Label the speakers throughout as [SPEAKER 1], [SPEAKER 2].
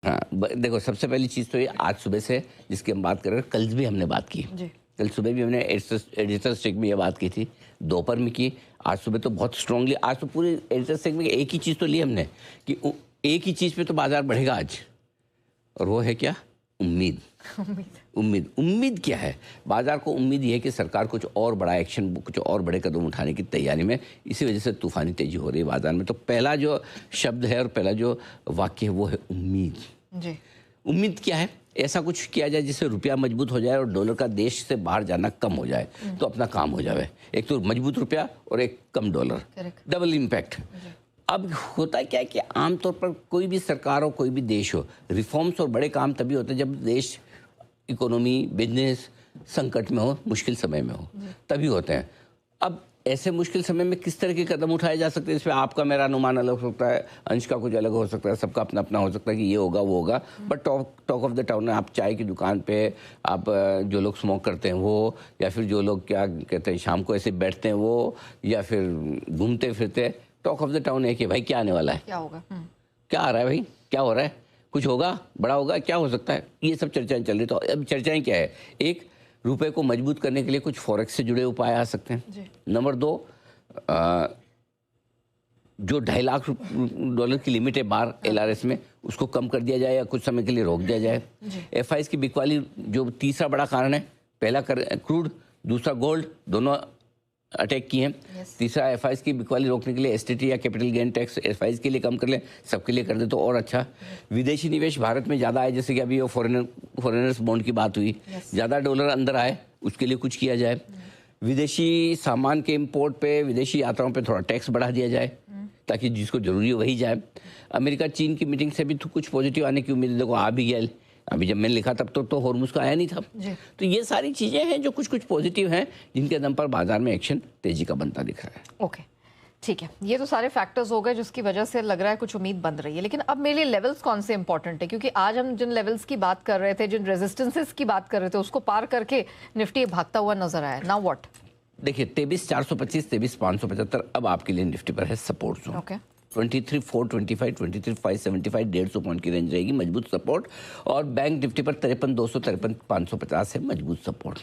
[SPEAKER 1] हाँ, देखो सबसे पहली चीज़ तो ये आज सुबह से जिसकी हम बात कर रहे हैं, कल भी हमने बात की।
[SPEAKER 2] जी।
[SPEAKER 1] कल सुबह भी हमने एडिटर स्टेक में ये बात की थी, दोपहर में की, आज सुबह तो बहुत स्ट्रांगली, आज तो पूरे एडिटर स्टेक में एक ही चीज़ तो ली हमने कि एक ही चीज़ पे तो बाजार बढ़ेगा आज, और वो है क्या? उम्मीद।
[SPEAKER 2] उम्मीद।
[SPEAKER 1] उम्मीद उम्मीद क्या है? बाजार को उम्मीद ये है कि सरकार कुछ और बड़ा एक्शन, कुछ और बड़े कदम उठाने की तैयारी में, इसी वजह से तूफानी तेजी हो रही है बाजार में। तो पहला जो शब्द है और पहला जो वाक्य है वो है उम्मीद।
[SPEAKER 2] जी।
[SPEAKER 1] उम्मीद क्या है? ऐसा कुछ किया जाए जिससे रुपया मजबूत हो जाए और डॉलर का देश से बाहर जाना कम हो जाए, तो अपना काम हो जाए। एक तो मजबूत रुपया और एक कम डॉलर,
[SPEAKER 2] करेक्ट।
[SPEAKER 1] Double impact. अब होता क्या है कि आमतौर पर कोई भी सरकार हो, कोई भी देश हो, रिफॉर्म्स और बड़े काम तभी होते हैं जब देश, इकोनॉमी, बिजनेस संकट में हो, मुश्किल समय में हो, तभी होते हैं। अब ऐसे मुश्किल समय में किस तरह के कदम उठाए जा सकते हैं, इसमें आपका मेरा अनुमान अलग हो सकता है, अंश का कुछ अलग हो सकता है, सबका अपना अपना हो सकता है कि ये होगा वो होगा, but talk of the town है। आप चाय की दुकान पे, आप जो लोग स्मोक करते हैं वो, या फिर जो लोग क्या कहते हैं शाम को ऐसे बैठते हैं वो, या फिर घूमते फिरते, टॉक ऑफ द टाउन है कि भाई क्या आने वाला है,
[SPEAKER 2] क्या होगा?
[SPEAKER 1] क्या आ रहा है भाई, क्या हो रहा है, कुछ होगा, बड़ा होगा, क्या हो सकता है, ये सब चर्चाएं चल रही। तो अब चर्चाएं क्या है? एक, रुपए को मजबूत करने के लिए कुछ फॉरेक्स से जुड़े उपाय आ सकते हैं।
[SPEAKER 2] जी।
[SPEAKER 1] नंबर दो, जो 2.5 लाख डॉलर की लिमिट है बाहर एलआरएस में, उसको कम कर दिया जाए या कुछ समय के लिए रोक दिया जाए। एफआईएस की बिकवाली जो तीसरा बड़ा कारण है, पहला क्रूड, दूसरा गोल्ड, दोनों अटैक किए हैं। तीसरा एफआईएस की बिकवाली रोकने के लिए एसटीटी या कैपिटल गेन टैक्स एफआईएस के लिए कम कर ले, सबके लिए कर दे तो और अच्छा। विदेशी निवेश भारत में ज़्यादा आए, जैसे कि अभी वो फॉरेनर्स बॉन्ड की बात हुई, ज़्यादा डॉलर अंदर आए, उसके लिए कुछ किया जाए। विदेशी सामान के इंपोर्ट पे, विदेशी यात्राओं पे थोड़ा टैक्स बढ़ा दिया जाए ताकि जिसको जरूरी है वही जाए। अमेरिका चीन की मीटिंग से भी तो कुछ पॉजिटिव आने की उम्मीद है। देखो आ भी गया, अभी जब मैंने लिखा तब तो हॉर्मुज़ का आया नहीं था। तो ये सारी चीज़ें हैं जो कुछ कुछ पॉजिटिव हैं, जिनके दम पर बाजार में एक्शन तेजी का बनता दिख रहा है।
[SPEAKER 2] ओके, ठीक है। ये तो सारे फैक्टर्स हो गए जिसकी वजह से लग रहा है कुछ उम्मीद बन रही है, लेकिन अब मेरे लिए लेवल्स कौन से इंपॉर्टेंट है? क्योंकि आज हम जिन लेवल्स की बात कर रहे थे, जिन रेजिस्टेंसेस की बात कर रहे थे, उसको पार करके निफ्टी भागता हुआ नजर आया। Now what?
[SPEAKER 1] देखिए 23,425, 23,575 अब आपके लिए निफ्टी पर है सपोर्ट जोन।
[SPEAKER 2] ओके।
[SPEAKER 1] 23,425, 23,575, 150 पॉइंट की रेंज रहेगी मजबूत सपोर्ट। और बैंक निफ्टी पर 53,200, 53,550 है मजबूत सपोर्ट।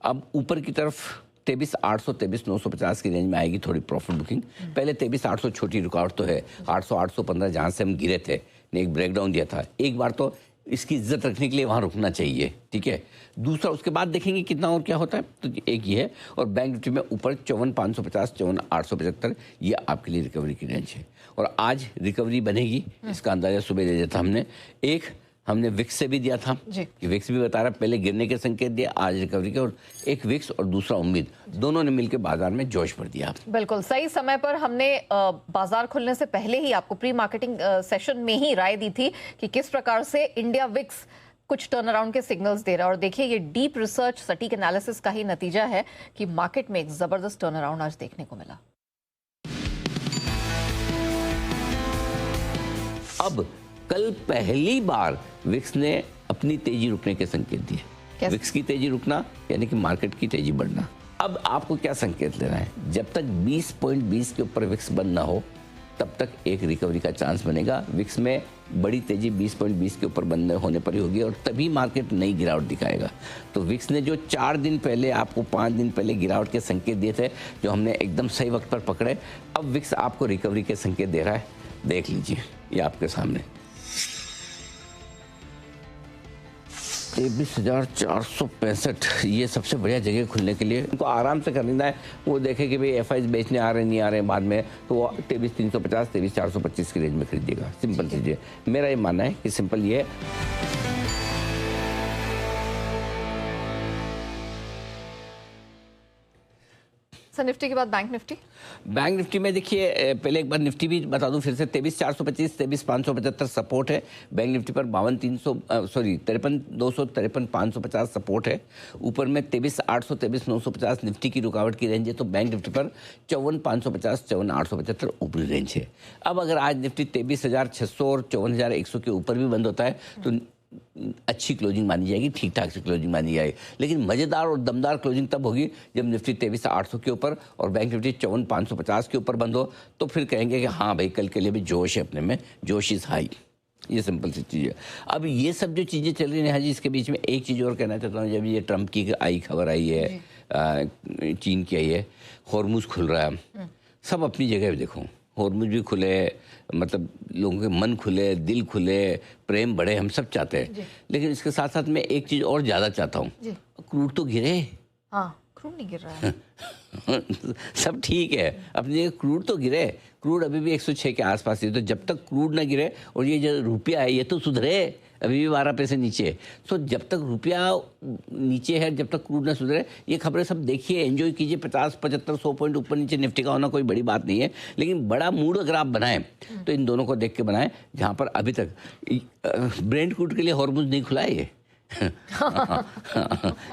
[SPEAKER 1] अब ऊपर की तरफ 23,800, 23,950 की रेंज में आएगी थोड़ी प्रॉफिट बुकिंग। पहले 23,800 छोटी रुकावट तो है, 800, 815 जहाँ से हम गिरे थे ने एक ब्रेकडाउन दिया था, एक बार तो इसकी इज्जत रखने के लिए वहाँ रुकना चाहिए, ठीक है। दूसरा, उसके बाद देखेंगे कितना और क्या होता है। तो एक ये है, और बैंक निफ्टी में ऊपर 54,550, 54,875 ये आपके लिए रिकवरी की रेंज है। और आज रिकवरी बनेगी, इसका अंदाजा सुबह दे दिया था हमने। एक हमने विक्स से भी दिया था कि विक्स भी बता रहा पहले गिरने के संकेत दिया, आज रिकवरी के। और एक विक्स और दूसरा उम्मीद, दोनों ने मिलकर बाजार में जोश भर दिया।
[SPEAKER 2] बिल्कुल सही समय पर हमने बाजार खुलने से पहले ही आपको प्री मार्केटिंग सेशन में ही राय दी थी कि किस प्रकार से इंडिया विक्स कुछ टर्न अराउंड के सिग्नल्स दे रहा है। और देखिए, ये डीप रिसर्च, सटीक एनालिसिस का ही नतीजा है कि मार्केट में एक जबरदस्त टर्न अराउंड आज देखने को मिला।
[SPEAKER 1] अब कल पहली बार विक्स ने अपनी तेजी रुकने के संकेत दिए। विक्स की तेजी रुकना यानी कि मार्केट की तेजी बढ़ना। अब आपको क्या संकेत लेना है? जब तक 20.20 के ऊपर विक्स बंद ना हो, तब तक एक रिकवरी का चांस बनेगा। विक्स में बड़ी तेजी 20.20 के ऊपर बंद होने पर ही होगी और तभी मार्केट नई गिरावट दिखाएगा। तो विक्स ने जो 4 दिन पहले आपको 5 दिन पहले गिरावट के संकेत दिए थे, जो हमने एकदम सही वक्त पर पकड़े, अब विक्स आपको रिकवरी के संकेत दे रहा है। देख लीजिए, ये आपके सामने 23,465, ये सबसे बढ़िया जगह खुलने के लिए। उनको आराम से खरीदना है, वो देखे कि भाई एफआईएस बेचने आ रहे नहीं आ रहे बाद में, तो वो 23,350, 23,425 की रेंज में खरीदिएगा। सिंपल चीज़ है, मेरा ये मानना है कि सिंपल ये है।
[SPEAKER 2] निफ्टी के बाद बैंक निफ्टी
[SPEAKER 1] में देखिए, पहले एक बार निफ्टी भी बता दूं फिर से, 23,425, 23,575 सपोर्ट है। बैंक निफ्टी पर 53,200, 53,550 सपोर्ट है। ऊपर में 23,800, 23,950 निफ्टी की रुकावट की रेंज है। तो बैंक निफ्टी पर 54,550, 54,875 ऊपरी रेंज है। अब अगर आज निफ्टी 23,600 और 54,100 के ऊपर भी बंद होता है तो अच्छी क्लोजिंग मानी जाएगी, ठीक ठाक से क्लोजिंग मानी जाएगी। लेकिन मजेदार और दमदार क्लोजिंग तब होगी जब निफ्टी 23,800 के ऊपर और बैंक निफ्टी 54,550 के ऊपर बंद हो, तो फिर कहेंगे कि हाँ भाई, कल के लिए भी जोश है अपने में, जोश इज हाई। ये सिंपल सी चीज़ है। अब ये सब जो चीज़ें चल रही हैं हाजी, इसके बीच में एक चीज़ और कहना चाहता हूँ। जब ये ट्रम्प की खबर आई है, चीन की आई है, हॉर्मुज़ खुल रहा है, सब अपनी जगह पे देखो, हॉर्मुज़ भी खुले, मतलब लोगों के मन खुले, दिल खुले, प्रेम बढ़े, हम सब चाहते हैं। लेकिन इसके साथ साथ मैं एक चीज़ और ज़्यादा चाहता हूँ, क्रूड तो गिरे।
[SPEAKER 2] हाँ, क्रूड नहीं गिर रहा है।
[SPEAKER 1] सब ठीक है, अपनी जगह क्रूड तो गिरे। क्रूड अभी भी 106 के आसपास है, तो जब तक क्रूड ना गिरे, और ये जो रुपया है ये तो सुधरे, अभी भी 12 पैसे नीचे है। तो जब तक रुपया नीचे है, जब तक क्रूड ना सुधरे, ये खबरें सब देखिए, एंजॉय कीजिए। 50, 75, 100 पॉइंट ऊपर नीचे निफ्टी का होना कोई बड़ी बात नहीं है, लेकिन बड़ा मूड अगर आप बनाएं तो इन दोनों को देख के बनाएं, जहाँ पर अभी तक ब्रेंट क्रूड के लिए हॉर्मुज़ नहीं खुला है ये।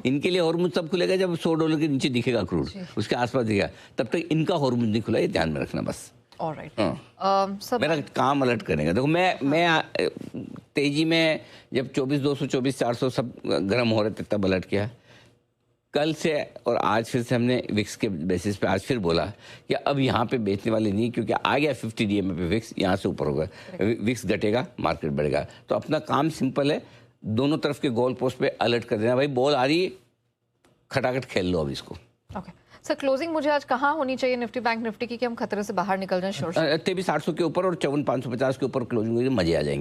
[SPEAKER 1] इनके लिए हॉर्मुज़ तब खुलेगा जब $100 के नीचे दिखेगा क्रूड, उसके आसपास दिखेगा, तब तक इनका हॉर्मुज़ नहीं खुला, ये ध्यान में रखना बस।
[SPEAKER 2] ऑलराइट।
[SPEAKER 1] मेरा काम अलर्ट करेंगे। देखो मैं तेजी में जब 24,200 24,400 सब गर्म हो रहे थे तब अलर्ट किया। कल से और आज फिर से हमने विक्स के बेसिस पे आज फिर बोला कि अब यहाँ पे बेचने वाले नहीं, क्योंकि आ गया 50 DMA पे विक्स, यहाँ से ऊपर होगा, विक्स घटेगा, मार्केट बढ़ेगा। तो अपना काम सिंपल है, दोनों तरफ के गोल पोस्ट पे अलर्ट कर देना, भाई बॉल आ रही, खटाखट खेल लो अब इसको।
[SPEAKER 2] ओके सर, क्लोजिंग मुझे आज कहाँ होनी चाहिए निफ्टी बैंक निफ्टी की कि हम खतरे से बाहर निकल जाएं?
[SPEAKER 1] 23,800 के ऊपर और 54,550 के ऊपर क्लोजिंग हुई, मजे आ जाएंगे।